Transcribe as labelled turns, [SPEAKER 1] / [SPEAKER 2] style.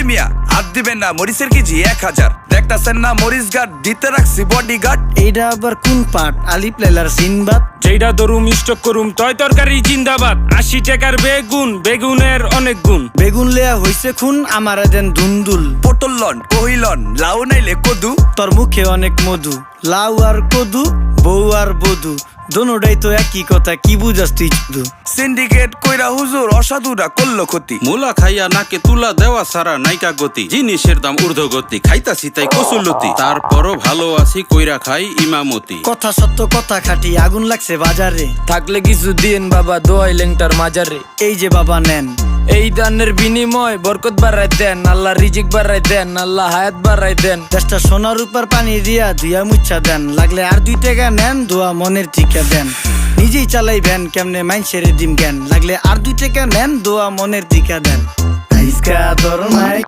[SPEAKER 1] মিয়া হাত দিবেন না, মরিচের কেজি 1000। দেখতাছেন না মরিচ গার্ড দিতে রাখছি বডি গার্ড।
[SPEAKER 2] এইটা আবার কোন পাট? আলিপ লাইলার সিনবাদ।
[SPEAKER 3] যেইটা ধরুম স্টক করুম তয় তরকারি জিন্দাবাদ। 80 টাকার বেগুন, বেগুনের অনেক গুণ।
[SPEAKER 2] বেগুন লেয়া হইছে খুন, আমারে দেন ধুন্দুল।
[SPEAKER 1] পটল লন, কহিলন, লাউ নাইলে কদু।
[SPEAKER 2] তোর মুখে অনেক মধু, লাউ আর কদু, বউ আর বধু, দোনোটাই তো একই কথা, কি বুঝাস তুই শুধু?
[SPEAKER 1] সিন্ডিকেট কইরা হুজুর অসাধুরা করলো ক্ষতি।
[SPEAKER 4] মুলা খাইয়া নাকে তুলা দেওয়া সারা নাইকা গতি। জিনিসের দাম ঊর্ধ্বগতি, খাইতাছি তাই কসুলতি। তারপরও ভালো আছি কইরা খাই ইমামতি।
[SPEAKER 2] কথা সত্য কথা খাটি, আগুন লাগছে বাজারে।
[SPEAKER 5] থাকলে কিছু দিয়েন বাবা, দোয়াই লেংটার মাজারে।
[SPEAKER 2] এই যে বাবা নেন,
[SPEAKER 5] এই দানের বিনিময় বরকত বাড়াই দেন, আল্লাহ রিজিক বাড়াই দেন, আল্লাহ হায়াত বাড়াই দেন।
[SPEAKER 2] দেশটা সোনার উপর পানি দিয়া ধুইয়া মুচ্ছা দেন। লাগলে আর 2 টাকা নেন, দোয়া মনের ঠিকা দেন। নিজেই চালাই ভ্যান, কেমনে মাইনসেরে দিম জ্ঞান। লাগলে আর 2 টাকা নেন, দোয়া মনের ঠিকা দেন। আইসকা তোর নাই